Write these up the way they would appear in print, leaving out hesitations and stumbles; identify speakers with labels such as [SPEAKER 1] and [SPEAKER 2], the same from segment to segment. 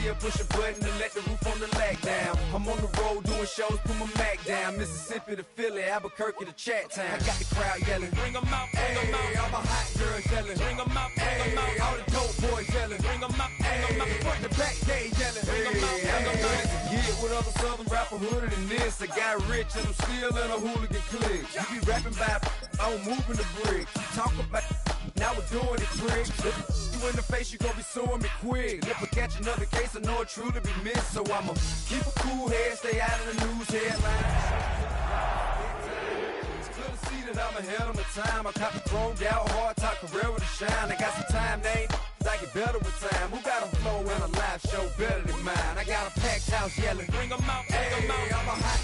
[SPEAKER 1] here, push a button to let the roof on the lag down. I'm on the road doing shows, put my Mac down. Mississippi to Philly, Albuquerque to Chat Town. I got the crowd yelling, bring them out, bring them out. All my hot girls yelling, bring them out, bring them out. All the dope boys yelling, bring them out, bring them out. Front the back, they yelling, bring them out, bring them out. Get with other southern rapper hooded than this. I got rich and I'm still in a hooligan clique. You be rapping by, I'm moving the brick. You talk about, now we're doing it quick. You in the face, you gon' be suing me quick. If I catch another case, I know it truly be missed. So I'ma keep a cool head, stay out of the news headlines. It's clear to see that I'm ahead of my time. I caught the thrown out, hard talk, career with a shine. I got some time, they I get better with time. Who got a flow and a live show better than mine? I got a packed house yelling, bring them out, bring them out. I'm a hot.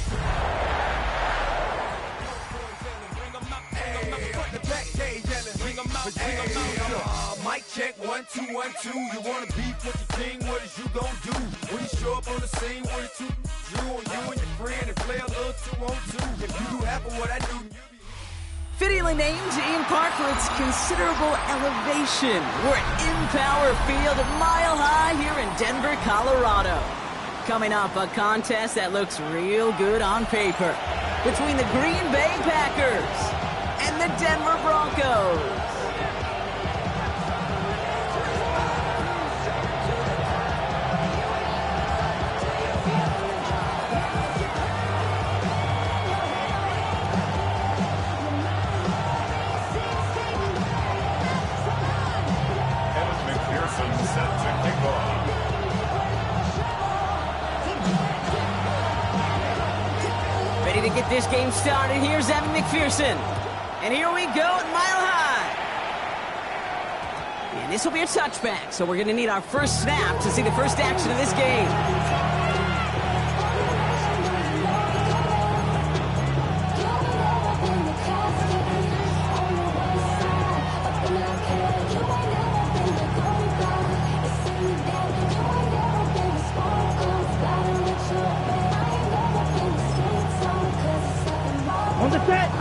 [SPEAKER 1] Bring them out, bring them out. Front the back, they yelling, bring them out, bring them out. Mic check, 1 2 1 2. You wanna beef with the king? What is you gon' do? When you show up on the scene, what it two drew on you and your friend and play a little 2 on 2. If you do half of what I do,
[SPEAKER 2] Fittingly named Ian Park for its considerable elevation. We're at Empower Field, Mile High here in Denver, Colorado. Coming up, a contest that looks real good on paper between the Green Bay Packers and the Denver Broncos. Ready to get this game started. Here's Evan McPherson. And here we go at Mile High. And this will be a touchback, so we're going to need our first snap to see the first action of this game.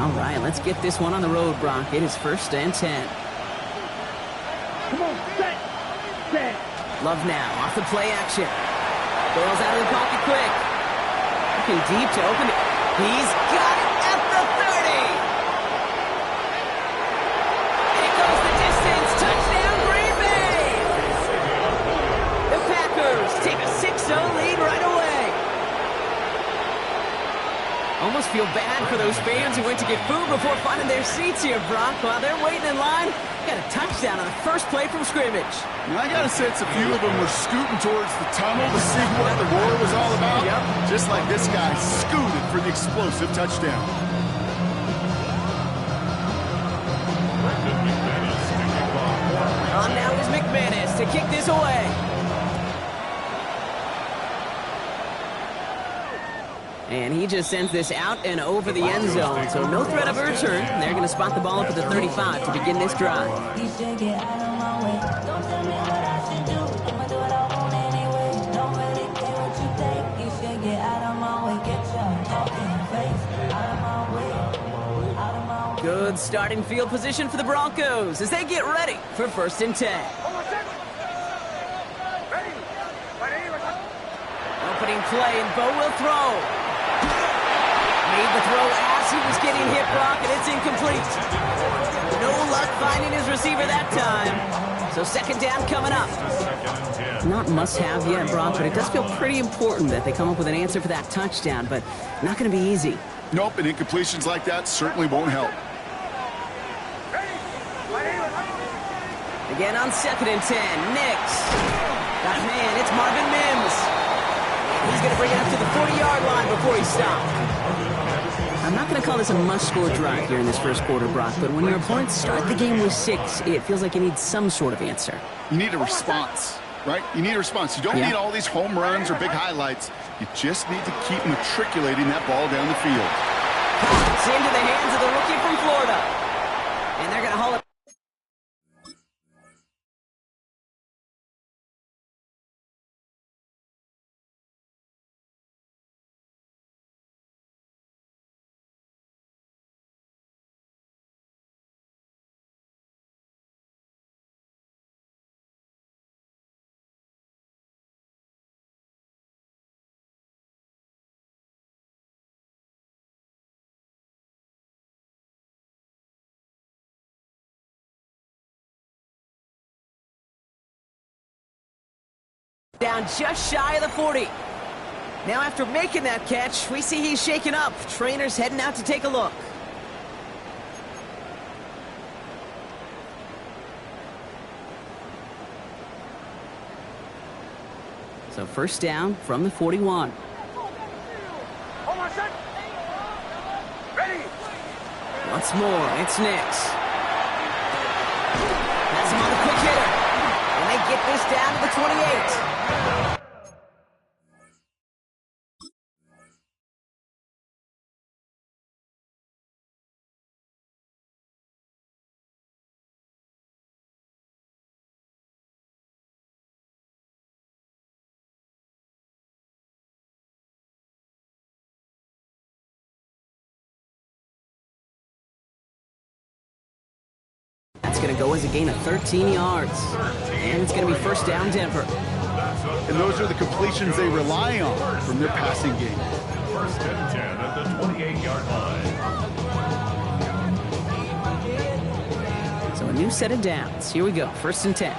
[SPEAKER 2] All right, let's get this one on the road, Brock. It is 1st and 10.
[SPEAKER 3] Come on, set.
[SPEAKER 2] Love now, off the play action. Bails out of the pocket quick. Looking deep to open it. He's got it at the 30. And it goes the distance. Touchdown, Green Bay. The Packers take a 6-0 lead right away. Almost feel bad for those fans who went to get food before finding their seats here, Brock. While they're waiting in line, got a touchdown on the first play from scrimmage.
[SPEAKER 4] I got a sense a few of them were scooting towards the tunnel to see what the roar was all about.
[SPEAKER 2] Yep.
[SPEAKER 4] Just like this guy scooted for the explosive touchdown.
[SPEAKER 2] On now is McManus to kick this away. And he just sends this out and over the end zone. So no threat of a return. They're going to spot the ball up at the 35 to begin this drive. Good starting field position for the Broncos as they get ready for 1st and 10. Opening play, and Bo will throw. Made the throw as he was getting hit, Brock, and it's incomplete. No luck finding his receiver that time. So 2nd down coming up. Not must-have yet, Brock, but it does feel pretty important that they come up with an answer for that touchdown, but not going to be easy.
[SPEAKER 4] Nope, and incompletions like that certainly won't help.
[SPEAKER 2] Again on 2nd and 10, Nix. Got a man, it's Marvin Mims. He's going to bring it up to the 40-yard line before he stops. I'm not going to call this a must-score drive here in this first quarter, Brock, but when your opponents start the game with 6, it feels like you need some sort of answer.
[SPEAKER 4] You need a response, right? You need a response. You don't need all these home runs or big highlights. You just need to keep matriculating that ball down the field.
[SPEAKER 2] It's into the hands of the rookie from Florida. And they're going to haul it. Down just shy of the 40. Now after making that catch, we see he's shaken up. Trainer's heading out to take a look. So first down from the 41. Once more, it's Nix. That's him on the quick hitter. And they get this down to the 28. That's going to go as a gain of 13 yards. And it's going to be first down Denver.
[SPEAKER 4] And those are the completions they rely on from their passing game.
[SPEAKER 5] First and 10 at the 28-yard line.
[SPEAKER 2] So a new set of downs. Here we go. First and 10.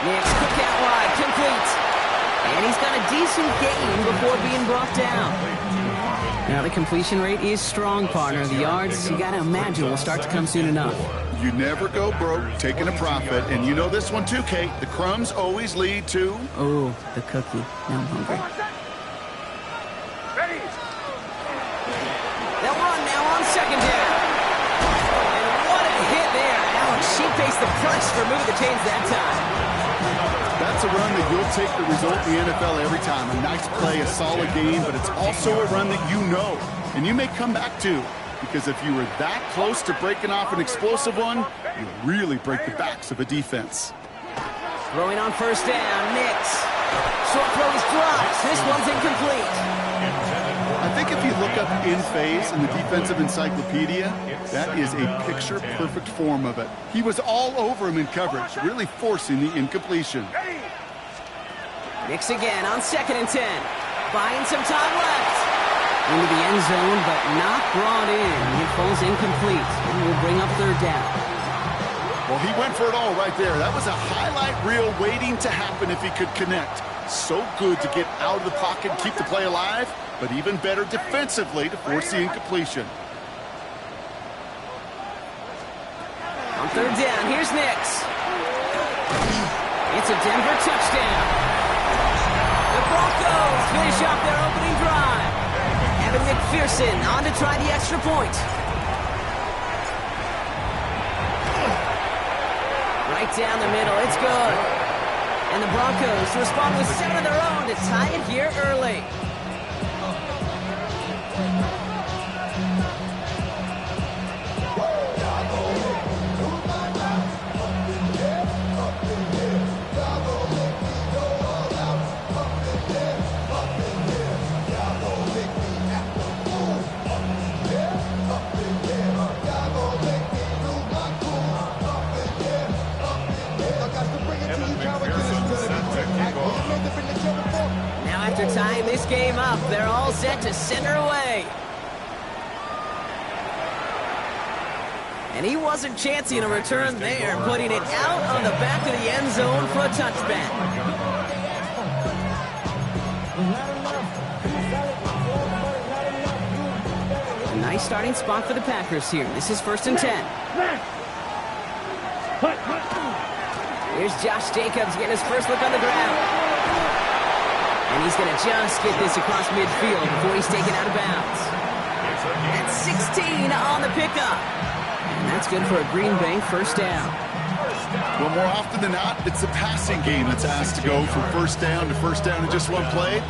[SPEAKER 2] Nix, quick out wide, complete. And he's got a decent gain before being brought down. Now the completion rate is strong, partner. The yards, you got to imagine, will start to come soon enough.
[SPEAKER 4] You never go broke taking a profit. And you know this one too, Kate. The crumbs always lead to...
[SPEAKER 2] Oh, the cookie. Now I'm hungry. They'll run now on second down. And what a hit there. Alex, she faced the press for moving the chains that time.
[SPEAKER 4] That's a run that you'll take the result in the NFL every time. A nice play, a solid game, but it's also a run that you know, and you may come back to. Because if you were that close to breaking off an explosive one, you really break the backs of a defense.
[SPEAKER 2] Throwing on first down, Nix. Short throw is dropped. This one's incomplete.
[SPEAKER 4] I think if you look up in phase in the defensive encyclopedia, that is a picture-perfect form of it. He was all over him in coverage, really forcing the incompletion.
[SPEAKER 2] Nix again on second and 10. Buying some time left. Into the end zone, but not brought in. It falls incomplete, and will bring up third down.
[SPEAKER 4] Well, he went for it all right there. That was a highlight reel waiting to happen if he could connect. So good to get out of the pocket and keep the play alive, but even better defensively to force the incompletion.
[SPEAKER 2] On third down, here's Nix. It's a Denver touchdown. The Broncos finish off their opening drive. Evan McPherson on to try the extra point. Right down the middle, it's good. And the Broncos respond with 7 of their own to tie it here early. Now after tying this game up, they're all set to send her away. And he wasn't chancing a return there, putting it out on the back of the end zone for a touchback. A nice starting spot for the Packers here. This is first and 10. Here's Josh Jacobs getting his first look on the ground. And he's going to just get this across midfield before he's taken out of bounds. That's 16 on the pickup. And that's good for a Green Bay first down.
[SPEAKER 4] Well, more often than not, it's the passing game that's asked to go from first down to first down in just one play.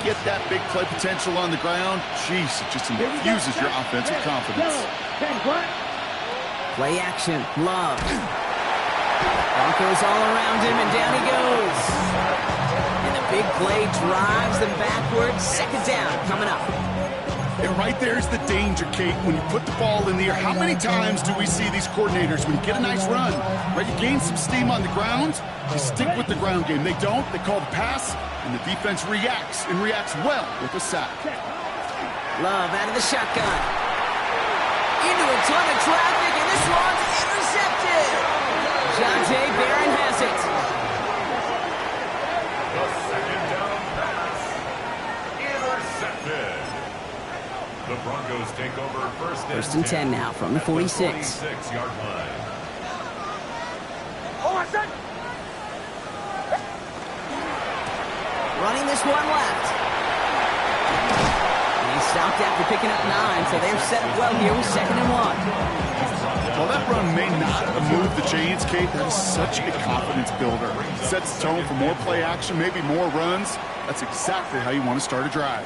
[SPEAKER 4] Get that big play potential on the ground. Jeez, it just infuses your offense with confidence.
[SPEAKER 2] Play action, Love. Broncos all around him, and down he goes. And the big play drives them backwards. Second down coming up.
[SPEAKER 4] And right there's the danger, Kate, when you put the ball in the air. How many times do we see these coordinators, when you get a nice run, right, you gain some steam on the ground, you stick with the ground game. They don't. They call the pass, and the defense reacts, and reacts well with a sack.
[SPEAKER 2] Love out of the shotgun. Into a ton of traffic, and this one's first and 10 now from the 46.
[SPEAKER 5] 46-yard line.
[SPEAKER 2] Running this one left. And he stopped after picking up 9, so they're set up well here with 2nd and 1.
[SPEAKER 4] Well, that run may not move the chains, Kate. That is such a confidence builder. It sets the tone for more play action, maybe more runs. That's exactly how you want to start a drive.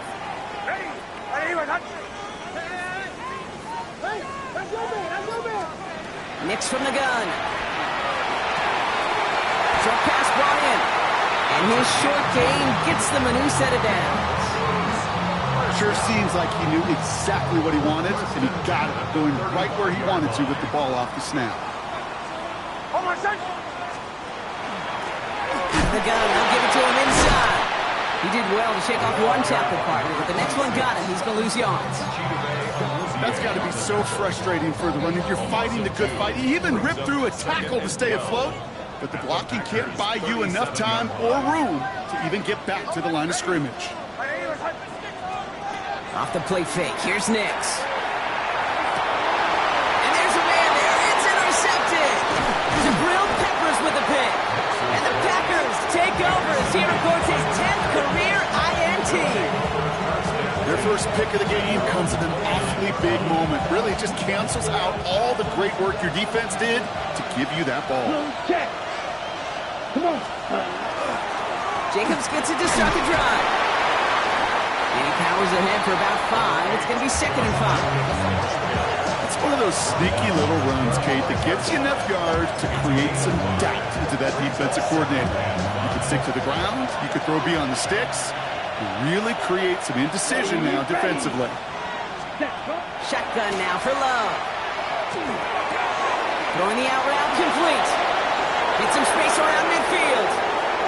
[SPEAKER 2] Nix from the gun. Short pass brought in. And his short gain gets them a new set of downs.
[SPEAKER 4] Sure seems like he knew exactly what he wanted, and he got it, going right where he wanted to with the ball off the snap.
[SPEAKER 2] The gun, they'll give it to him inside. He did well to shake off one tackle partner, but the next one got him. He's going to lose yards.
[SPEAKER 4] That's got to be so frustrating for the runner. You're fighting the good fight. You even ripped through a tackle to stay afloat, but the blocking can't buy you enough time or room to even get back to the line of scrimmage.
[SPEAKER 2] Off the play fake, here's Nix. And there's a man there, it's intercepted! Jabril Peppers with the pick. And the Packers take over as he records his 10th career INT.
[SPEAKER 4] Their first pick of the game comes at an awfully big moment. Really just cancels out all the great work your defense did to give you that ball.
[SPEAKER 3] Check. Come on.
[SPEAKER 2] Jacobs gets it to start the drive. And he powers ahead for about 5. It's going to be 2nd and 5.
[SPEAKER 4] It's one of those sneaky little runs, Kate, that gets you enough yards to create some doubt into that defensive coordinator. You can stick to the ground, you can throw beyond the sticks, you really create some indecision now defensively.
[SPEAKER 2] Shotgun now for Love. Throwing the out route complete. Get some space around midfield.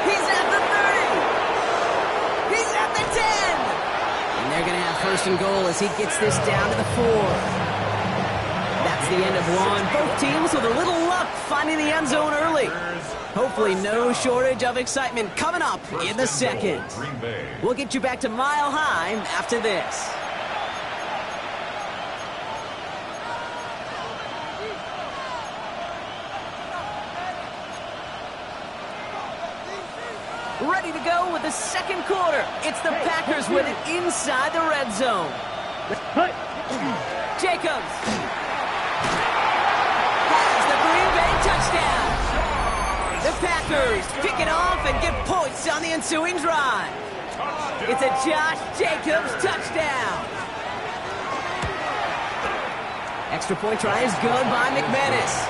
[SPEAKER 2] He's at the 30. He's at the 10. And they're going to have 1st and goal as he gets this down to the 4. That's the end of one. Both teams with a little luck finding the end zone early. Hopefully no shortage of excitement coming up in the 2nd. We'll get you back to Mile High after this. Ready to go with the 2nd quarter. It's the Packers with it inside the red zone. Jacobs has the Green Bay touchdown. The Packers pick it off and get points on the ensuing drive. It's a Josh Jacobs touchdown. Extra point try is good by McManus.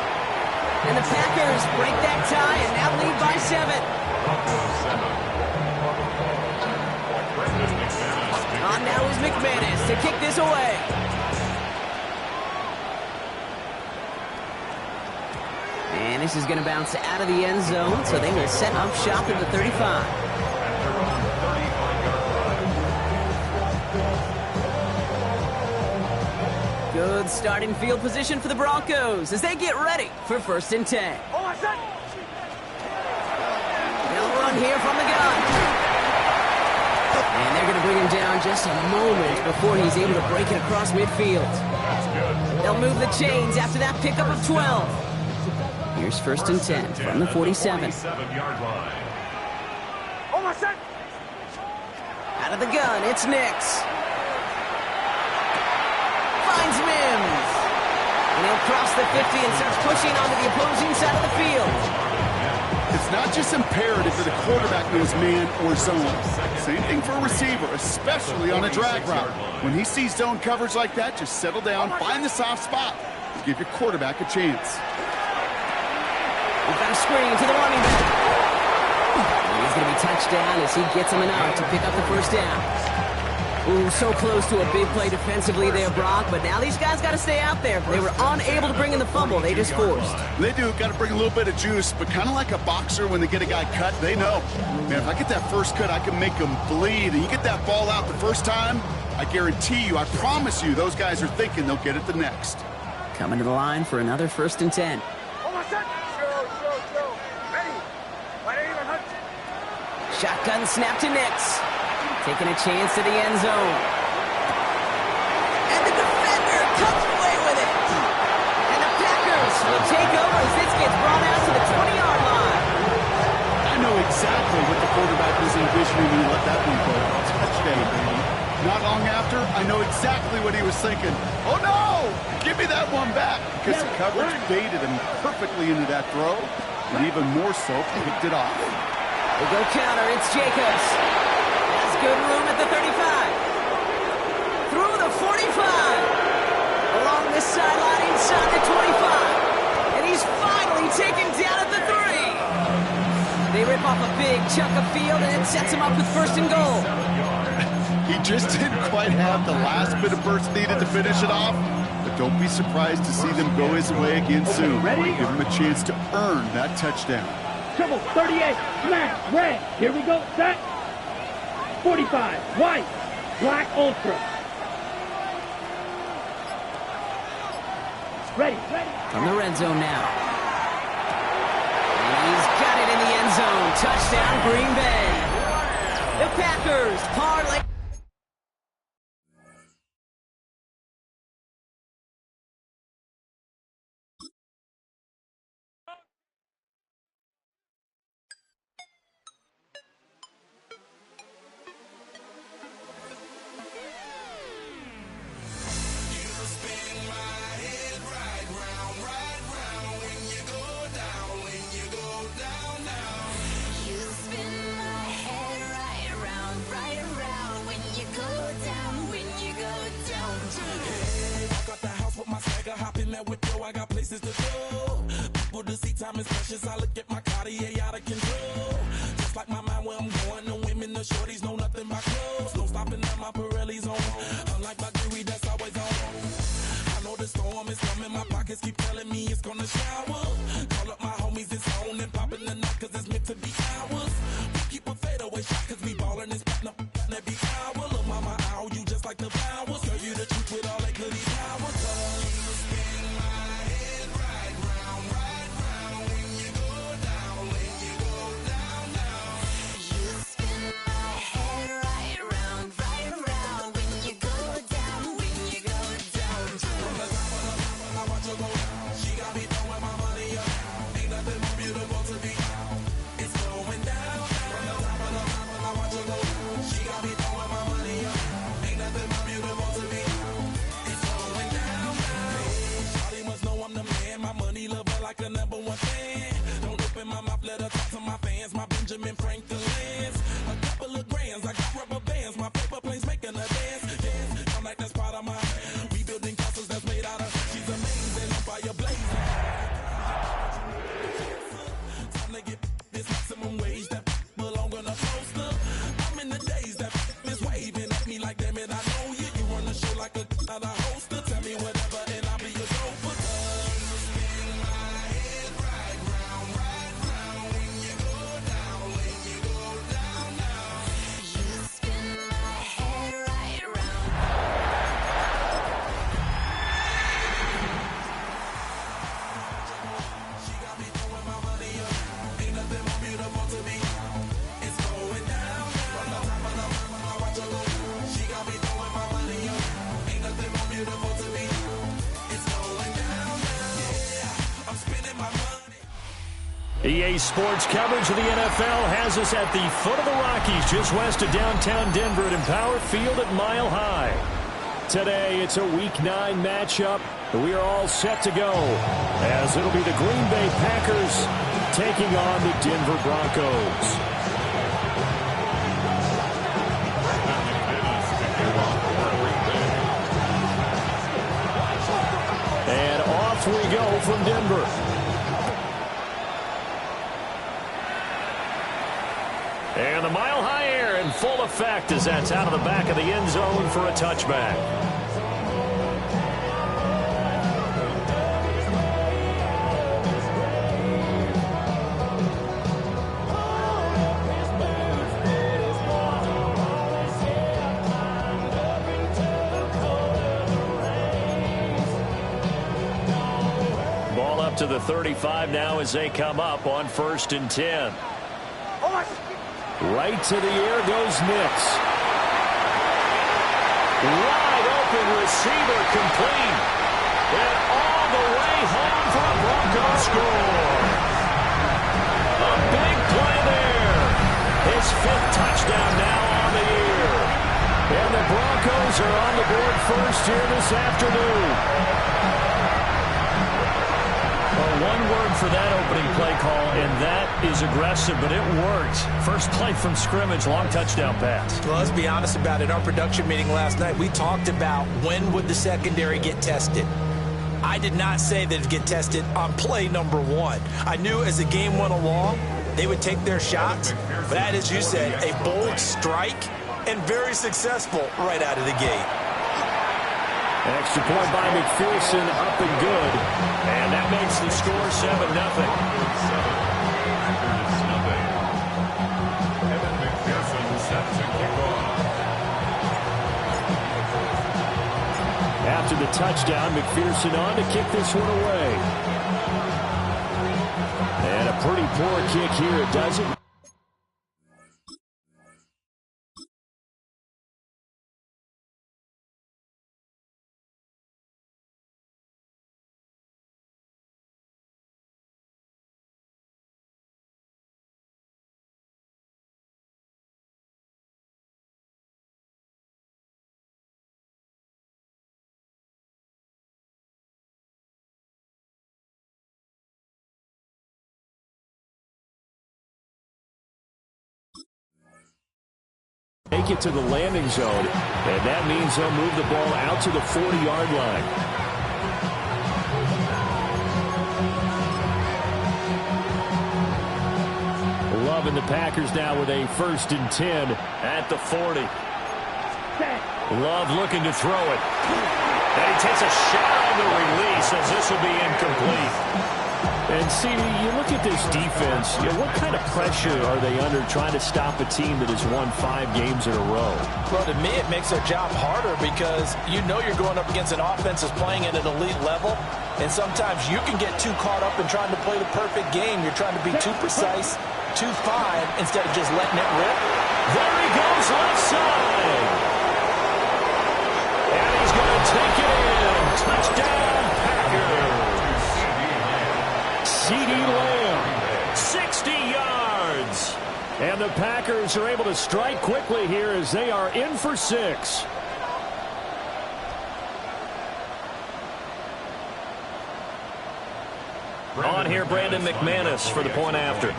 [SPEAKER 2] And the Packers break that tie and now lead by 7. On now is McManus to kick this away. And this is going to bounce out of the end zone, so they will set up shop at the 35. Good starting field position for the Broncos as they get ready for 1st and 10. They'll run here from the gun. And they're going to bring him down just a moment before he's able to break it across midfield. They'll move the chains after that pickup of 12. Here's 1st and 10 from the 47. Out of the gun, it's Nix. Finds Mims. And he'll cross the 50 and starts pushing onto the opposing side of the field.
[SPEAKER 4] It's not just imperative that a quarterback knows man or zone. Same thing for a receiver, especially on a drag route. When he sees zone coverage like that, just settle down, find the soft spot, and give your quarterback a chance.
[SPEAKER 2] We've got a screen to the running back. And he's going to be touched down as he gets him enough to pick up the 1st down. Ooh, so close to a big play defensively there, Brock, but now these guys got to stay out there. They were unable to bring in the fumble they just forced.
[SPEAKER 4] They do, got to bring a little bit of juice, but kind of like a boxer when they get a guy cut, they know, man, if I get that first cut, I can make them bleed, and you get that ball out the first time, I guarantee you, I promise you, those guys are thinking they'll get it the next.
[SPEAKER 2] Coming to the line for another 1st and 10. Shotgun snap to Nix. Taking a chance to the end zone. And the defender comes away with it. will take over as this gets brought out to the 20-yard line.
[SPEAKER 4] I know exactly what the quarterback was envisioning when he let that one go. Touchdown, baby. Not long after, I know exactly what he was thinking. Oh, no! Give me that one back! Because the coverage baited him perfectly into that throw, and even more so, picked it off.
[SPEAKER 2] They go counter. It's Jacobs. Has good room at the 35. Through the 45. Along this sideline inside the 25. And he's finally taken down at the 3. They rip off a big chunk of field, and it sets him up with first and goal.
[SPEAKER 4] He just didn't quite have the last bit of burst needed to finish it off, but don't be surprised to see them go his way again soon.
[SPEAKER 3] Ready?
[SPEAKER 4] Give him a chance to earn that touchdown.
[SPEAKER 3] Triple, 38, smash, red. Here we go, set. 45, white, black ultra. Ready.
[SPEAKER 2] From the red zone now. And he's got it in the end zone. Touchdown, Green Bay. The Packers parlay.
[SPEAKER 6] I got places to go. People to see, time is precious. I look at my Cartier out of control. Just like my mind where I'm going. The women, the shorties know nothing but clothes. No stopping at my Pirelli's on. Unlike my jewelry that's always on. I know the storm is coming. My pockets keep telling me it's gonna shower. Call up my homies, it's on and popping the night cause it's meant to be ours. We keep a fadeaway shot cause we ballin' and spittin' up every hour. Look, mama, ow, you just like the flowers. Tell you the truth with all that goody power. Like a number one fan. Don't open my mouth, let her talk to my fans. My Benjamin Franklin's. A couple of grands, I got rubber bands. My paper planes making a dance. Yes, I'm like that's part of my. We building castles that's made out of. She's amazing, I'm fire blazing. Time to get this maximum wage that belong on a poster. I'm in the days that is waving at me like damn it, I know you. You run the show like a hoster. Tell me whatever and I'll be your gopher.
[SPEAKER 7] EA Sports coverage of the NFL has us at the foot of the Rockies, just west of downtown Denver at Empower Field at Mile High. Today, it's a Week 9 matchup. We are all set to go, as it'll be the Green Bay Packers taking on the Denver Broncos. And off we go from Denver. And the Mile High air in full effect as that's out of the back of the end zone for a touchback. Ball up to the 35 now as they come up on 1st and 10. Right to the air goes Nix. Wide open receiver complete. And all the way home for a Bronco touchdown now on the year. And the Broncos are on the board first here this afternoon. Well, one word for that opening play call, and that is aggressive, but it worked. First play from scrimmage, long touchdown pass.
[SPEAKER 8] Well, let's be honest about it. Our production meeting last night, we talked about when would the secondary get tested. I did not say that it'd get tested on play number 1. I knew as the game went along, they would take their shots. But that, as you said, a bold strike and very successful right out of the gate.
[SPEAKER 7] Extra point by McPherson, up and good. And that makes the score 7-0.
[SPEAKER 5] Evan McPherson set to kick off.
[SPEAKER 7] After the touchdown, McPherson on to kick this one away. And a pretty poor kick here. It doesn't. Take it to the landing zone, and that means they'll move the ball out to the 40-yard line. Love and the Packers now with a 1st and 10 at the 40. Love looking to throw it. And he takes a shot on the release as this will be incomplete. And, CD, you look at this defense, what kind of pressure are they under trying to stop a team that has won 5 games in a row?
[SPEAKER 8] Well, to me, it makes their job harder because you know you're going up against an offense that's playing at an elite level, and sometimes you can get too caught up in trying to play the perfect game. You're trying to be too precise, too fine, instead of just letting it rip.
[SPEAKER 7] There he goes left side. And he's going to take it in. Touchdown, Packers. CeeDee Lamb, 60 yards. And the Packers are able to strike quickly here as they are in for 6. On here, Brandon McManus for the point after.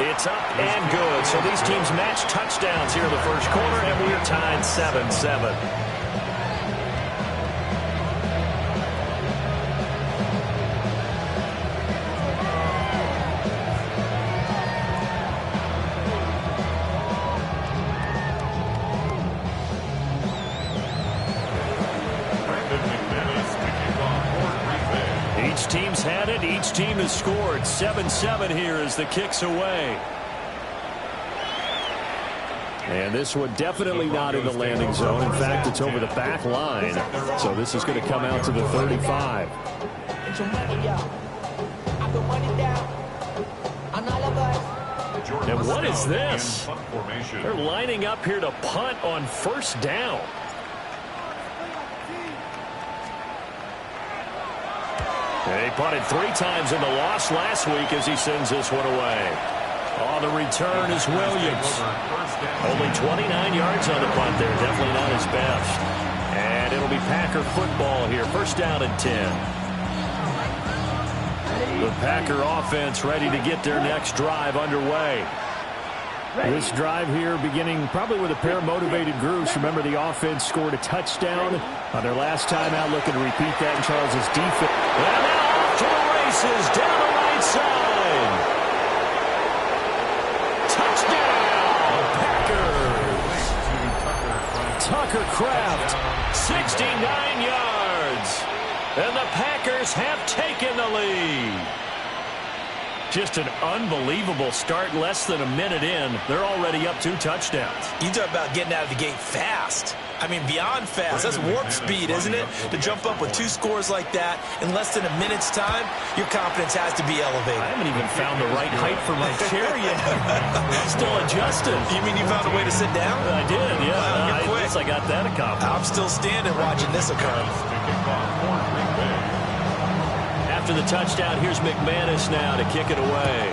[SPEAKER 7] It's up and good. So these teams match touchdowns here in the first quarter, and we are tied 7-7. Each team's had it. Each team has scored. 7-7 here as the kick's away. And this one definitely not in the landing zone. In fact, it's over the back line. So this is going to come out to the 35. And what is this? They're lining up here to punt on 1st down. He punted 3 times in the loss last week as he sends this one away. On the return is Williams. Only 29 yards on the punt there. Definitely not his best. And it'll be Packer football here. 1st down and 10. The Packer offense ready to get their next drive underway. This drive here beginning probably with a pair of motivated groups. Remember, the offense scored a touchdown on their last time out, looking to repeat that in Charles's defense. And now off to the races down the right side. Touchdown, Packers. Tucker Kraft, 69 yards. And the Packers have taken the lead. Just an unbelievable start. Less than a minute in, they're already up 2 touchdowns.
[SPEAKER 8] You talk about getting out of the gate fast. I mean, beyond fast. That's warp speed, isn't it? To jump up with 2 scores like that in less than a minute's time, your confidence has to be elevated.
[SPEAKER 7] I haven't even found the right height for my chair yet. Still adjusting.
[SPEAKER 8] You mean you found a way to sit down?
[SPEAKER 7] I did, yeah.
[SPEAKER 8] Wow, you're quick.
[SPEAKER 7] I guess I got that accomplished.
[SPEAKER 8] I'm still standing watching this occur.
[SPEAKER 7] After the touchdown, here's McManus now to kick it away.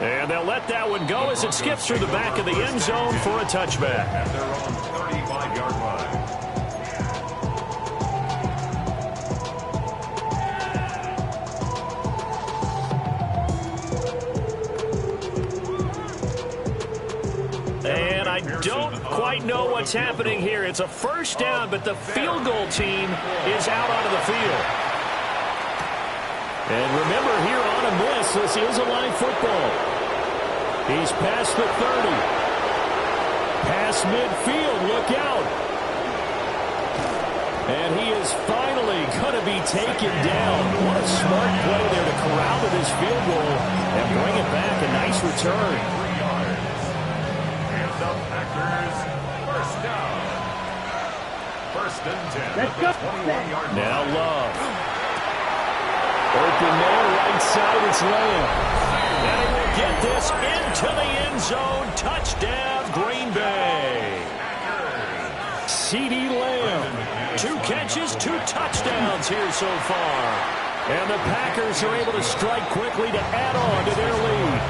[SPEAKER 7] And they'll let that one go as it skips through the back of the end zone for a touchback.
[SPEAKER 5] At their own 35-yard line.
[SPEAKER 7] And I don't quite know what's happening here. It's a first down, but the field goal team is out onto the field. And remember, here on a miss, this is a live football. He's past the 30. Past midfield, look out. And he is finally going to be taken down. What a smart play there to corral with his field goal and bring it back. A nice return.
[SPEAKER 5] And the Packers, first down. First and 10.
[SPEAKER 3] Let's go.
[SPEAKER 5] 21-yard line.
[SPEAKER 7] Now Love. Open there, right side, it's Lamb. And he will get this into the end zone. Touchdown, Green Bay. CeeDee Lamb. 2 catches, 2 touchdowns here so far. And the Packers are able to strike quickly to add on to their lead.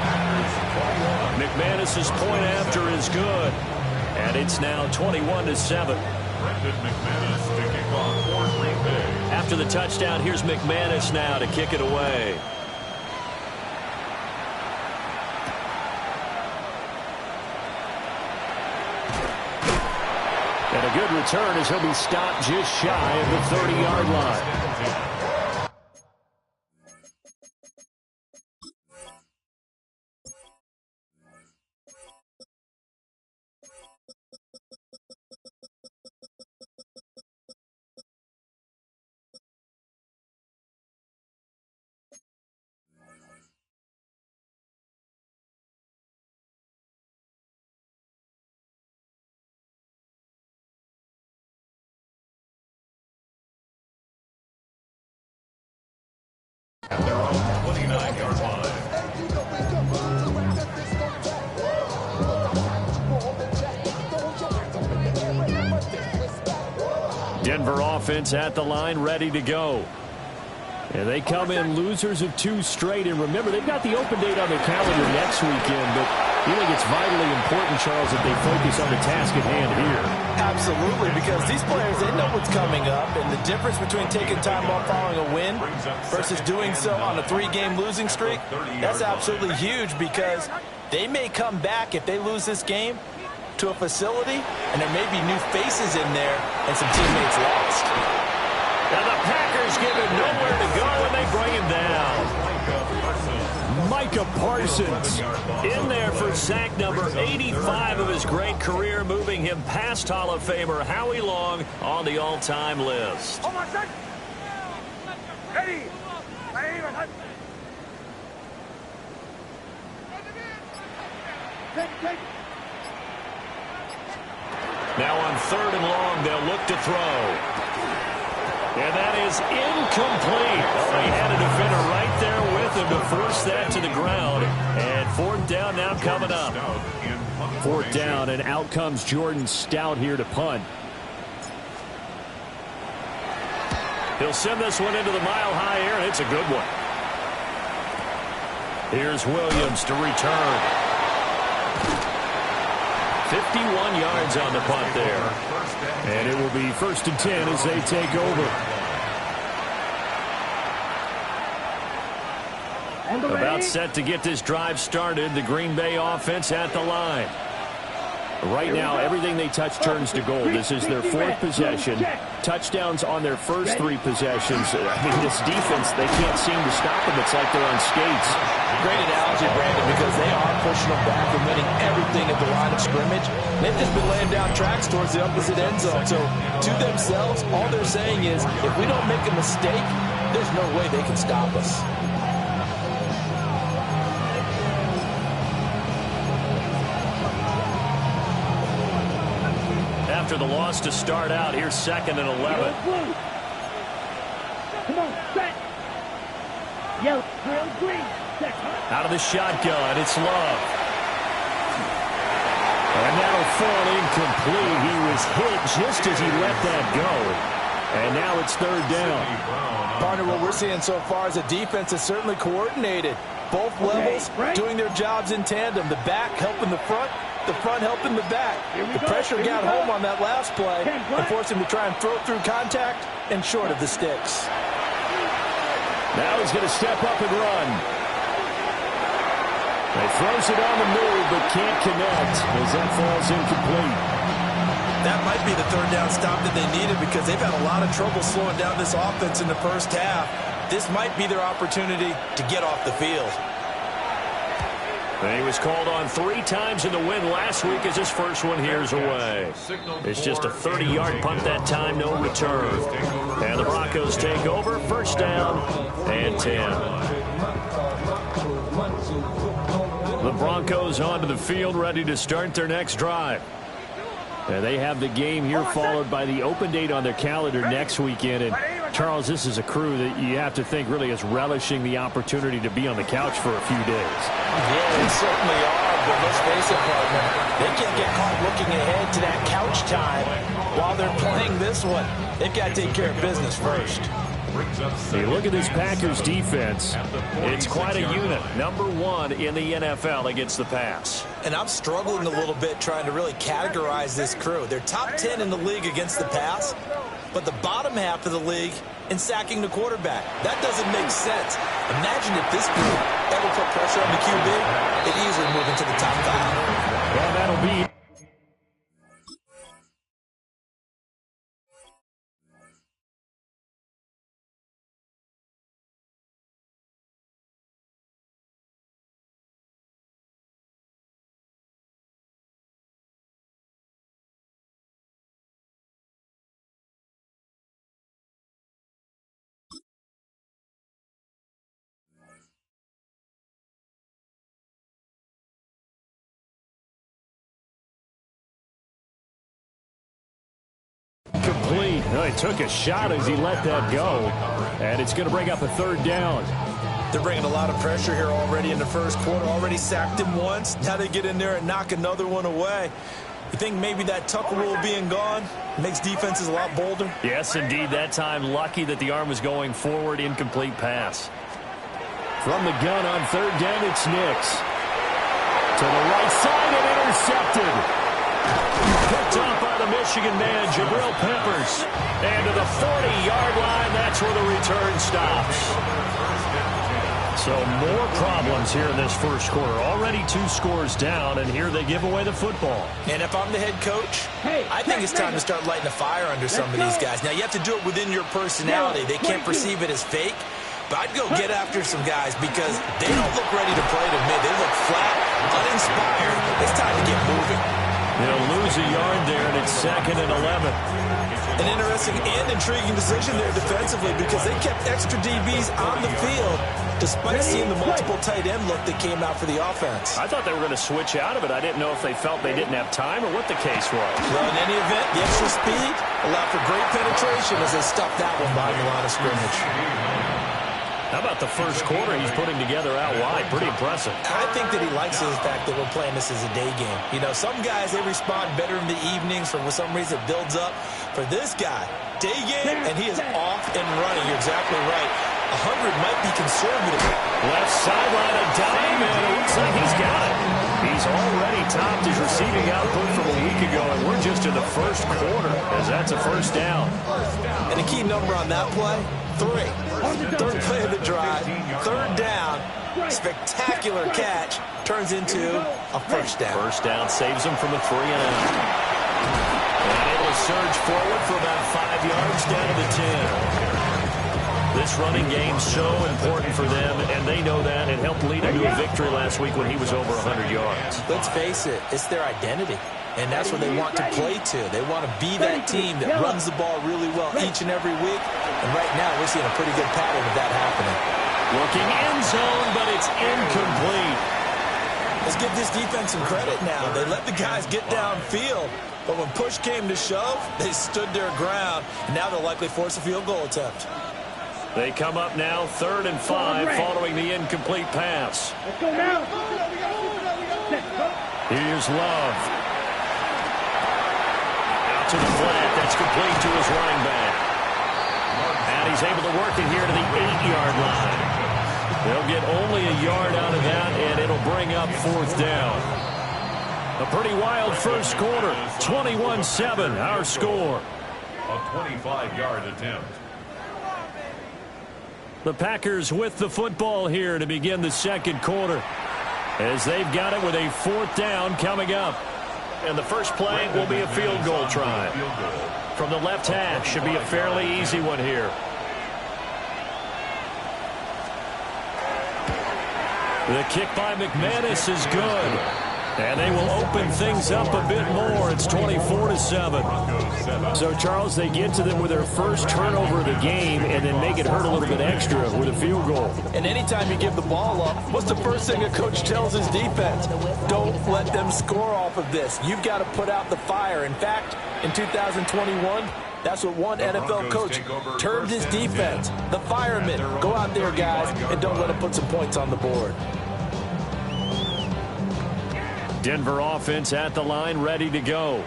[SPEAKER 7] McManus's point after is good. And it's now 21-7.
[SPEAKER 5] Brendan McManus to kick off for Green Bay.
[SPEAKER 7] After the touchdown, here's McManus now to kick it away. And a good return as he'll be stopped just shy of the 30-yard line.
[SPEAKER 5] At their own 29-yard line.
[SPEAKER 7] Denver offense at the line, ready to go. And they come in losers of 2 straight. And remember, they've got the open date on their calendar next weekend, but you think it's vitally important, Charles, that they focus on the task at hand here.
[SPEAKER 8] Absolutely, because these players, they know what's coming up, and the difference between taking time off following a win versus doing so on a 3-game losing streak, that's absolutely huge, because they may come back if they lose this game to a facility, and there may be new faces in there and some teammates lost.
[SPEAKER 7] And the Packers give him nowhere to go, and they bring him down. Micah Parsons in there for sack number 85 of his great career, moving him past Hall of Famer Howie Long on the all-time list. Now on 3rd and long, they'll look to throw. And that is incomplete. Oh, he had a defender right there with him to force that to the ground. And 4th down now coming up. 4th down, and out comes Jordan Stout here to punt. He'll send this one into the mile-high air, and it's a good one. Here's Williams to return. 51 yards on the punt there. And it will be 1st and 10 as they take over. About set to get this drive started. The Green Bay offense at the line. Right now, everything they touch turns to gold. This is their 4th possession. Touchdowns on their first 3 possessions. I mean, this defense, they can't seem to stop them. It's like they're on skates.
[SPEAKER 8] Great analogy, Brandon, because they are pushing them back and winning everything at the line of scrimmage. They've just been laying down tracks towards the opposite end zone. So, to themselves, all they're saying is, if we don't make a mistake, there's no way they can stop us.
[SPEAKER 7] After the loss to start out, here's 2nd and 11.
[SPEAKER 3] Come on, set. Yellow, green, set.
[SPEAKER 7] Out of the shotgun, it's Love. And that'll fall incomplete. He was hit just as he let that go. And now it's third down.
[SPEAKER 8] Partner, what we're seeing so far is the defense is certainly coordinated. Both levels doing their jobs in tandem. The back helping the front helping the back. The pressure got home on that last play and forced him to try and throw through contact and short of the sticks.
[SPEAKER 7] Now he's going to step up and run. He throws it on the move, but can't connect as that falls incomplete.
[SPEAKER 8] That might be the third down stop that they needed because they've had a lot of trouble slowing down this offense in the first half. This might be their opportunity to get off the field.
[SPEAKER 7] And he was called on 3 times in the win last week as his first one here's away. It's just a 30-yard punt that time, no return. And the Broncos take over, first down and 10. The Broncos onto the field, ready to start their next drive. And they have the game here followed by the open date on their calendar next weekend. And, Charles, this is a crew that you have to think really is relishing the opportunity to be on the couch for a few days.
[SPEAKER 8] Yeah, they certainly are, but let's face it, partner. They can't get caught looking ahead to that couch time while they're playing this one. They've got to take care of business first.
[SPEAKER 7] Hey, look at this Packers defense. It's quite a unit. Number 1 in the NFL against the pass.
[SPEAKER 8] And I'm struggling a little bit trying to really categorize this crew. They're top 10 in the league against the pass, but the bottom half of the league in sacking the quarterback. That doesn't make sense. Imagine if this group ever put pressure on the QB, they'd easily move into the top 5.
[SPEAKER 7] Well, that'll be... complete. No, he took a shot as he let that go, and it's going to bring up a third down.
[SPEAKER 8] They're bringing a lot of pressure here already in the first quarter. Already sacked him once. Now they get in there and knock another one away. You think maybe that Tucker rule being gone makes defenses a lot bolder?
[SPEAKER 7] Yes, indeed. That time, lucky that the arm was going forward. Incomplete pass. From the gun on third down, it's Nix. To the right side and intercepted. Picked off by the Michigan man, Jabril Peppers. And to the 40-yard line, that's where the return stops. So more problems here in this first quarter. Already 2 scores down, and here they give away the football.
[SPEAKER 8] And if I'm the head coach, I think it's time to start lighting a fire under some of these guys. Now, you have to do it within your personality. They can't perceive it as fake. But I'd go get after some guys because they don't look ready to play to me. They look flat, uninspired. It's time to get moving.
[SPEAKER 7] They'll lose a yard there, and it's 2nd and 11.
[SPEAKER 8] An interesting and intriguing decision there defensively because they kept extra DBs on the field despite seeing the multiple tight end look that came out for the offense.
[SPEAKER 7] I thought they were going to switch out of it. I didn't know if they felt they didn't have time or what the case was.
[SPEAKER 8] Well, in any event, the extra speed allowed for great penetration as they stuffed that one behind the line of scrimmage.
[SPEAKER 7] How about the first quarter he's putting together out wide? Pretty impressive.
[SPEAKER 8] I think that he likes the fact that we're playing this as a day game. You know, some guys, they respond better in the evenings. For some reason, it builds up. For this guy, day game, and he is off and running. You're exactly right. 100 might be conservative.
[SPEAKER 7] Left sideline, a dime, and it looks like he's got it. He's already topped his receiving output from a week ago, and we're just in the first quarter as that's a first down.
[SPEAKER 8] And a key number on that play, 3. Third play of the drive, third down, spectacular catch, turns into a first down.
[SPEAKER 7] First down saves him from a 3-and-out. And able to surge forward for about 5 yards down to the 10. This running game's so important for them, and they know that. It helped lead them to a victory last week when he was over 100 yards.
[SPEAKER 8] Let's face it, it's their identity. And that's what they want to play to. They want to be that team that runs the ball really well each and every week. And right now, we're seeing a pretty good pattern of that happening.
[SPEAKER 7] Looking end zone, but it's incomplete.
[SPEAKER 8] Let's give this defense some credit now. They let the guys get downfield. But when push came to shove, they stood their ground. And now they'll likely force a field goal attempt.
[SPEAKER 7] They come up now 3rd and 5 following the incomplete pass.
[SPEAKER 3] Let's go now.
[SPEAKER 7] Here's Love. To the flat, that's complete to his running back. And he's able to work it here to the 8-yard line. They'll get only a yard out of that, and it'll bring up 4th down. A pretty wild first quarter. 21-7, our score.
[SPEAKER 5] A 25-yard attempt.
[SPEAKER 7] The Packers with the football here to begin the second quarter, as they've got it with a 4th down coming up. And the first play will be a field goal try. From the left hash, should be a fairly easy one here. The kick by McManus is good. And they will open things up a bit more. It's 24-7. So, Charles, they get to them with their first turnover of the game and then make it hurt a little bit extra with a field goal.
[SPEAKER 8] And anytime you give the ball up, what's the first thing a coach tells his defense? Don't let them score off of this. You've got to put out the fire. In fact, in 2021, that's what one NFL coach termed his defense. The firemen. Go out there, guys, and don't let them put some points on the board.
[SPEAKER 7] Denver offense at the line, ready to go.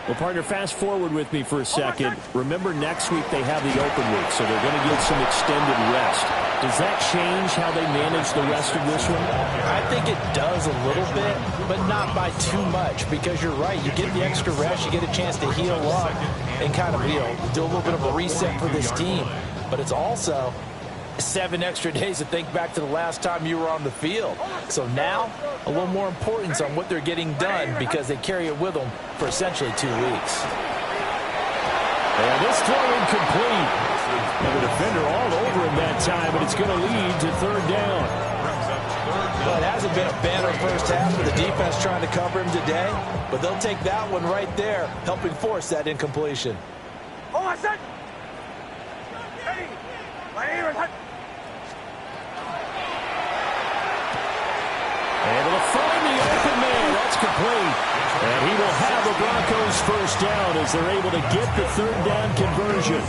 [SPEAKER 7] Well, partner, fast forward with me for a second. Remember, next week they have the open week, so they're going to get some extended rest. Does that change how they manage the rest of this one?
[SPEAKER 8] I think it does a little bit, but not by too much, because you're right. You get the extra rest, you get a chance to heal up and kind of, do a little bit of a reset for this team. But it's also 7 extra days to think back to the last time you were on the field. So now, a little more importance on what they're getting done because they carry it with them for essentially 2 weeks.
[SPEAKER 7] And this throw incomplete. And the defender all over him that time, but it's going to lead to 3rd down.
[SPEAKER 8] Well, it hasn't been a banner first half for the defense trying to cover him today, but they'll take that one right there, helping force that incompletion.
[SPEAKER 3] Oh, I said.
[SPEAKER 7] Able to find the open man. That's complete. And he will have the Broncos first down as they're able to get the 3rd down conversion.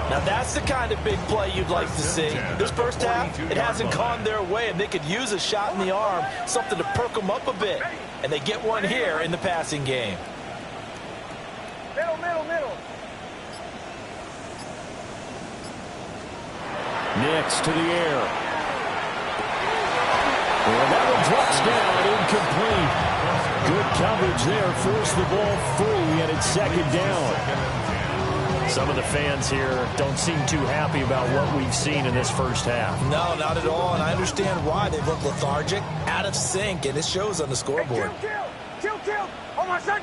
[SPEAKER 8] Now that's the kind of big play you'd like to see. This first half, it hasn't gone their way, and they could use a shot in the arm, something to perk them up a bit. And they get one here in the passing game.
[SPEAKER 3] Middle.
[SPEAKER 7] Nix to the air. And that one drops down, incomplete. Good coverage there, forced the ball free, and it's 2nd down. Some of the fans here don't seem too happy about what we've seen in this first half.
[SPEAKER 8] No, not at all, and I understand why. They look lethargic, out of sync, and it shows on the scoreboard.
[SPEAKER 3] Kill. Oh, my son.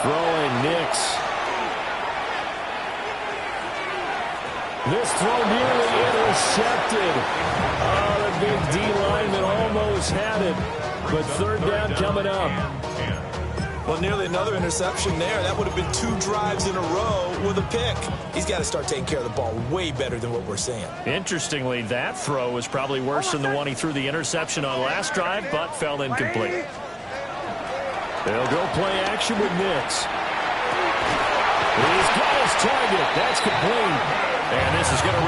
[SPEAKER 7] Throwing Nix. This throw nearly intercepted. Oh, the big D lineman almost had it. But 3rd down coming up.
[SPEAKER 8] Well, nearly another interception there. That would have been 2 drives in a row with a pick. He's got to start taking care of the ball way better than what we're seeing.
[SPEAKER 7] Interestingly, that throw was probably worse than the one he threw the interception on last drive, but fell incomplete. They'll go play action with Nix. He's got his target. That's complete. And this is going to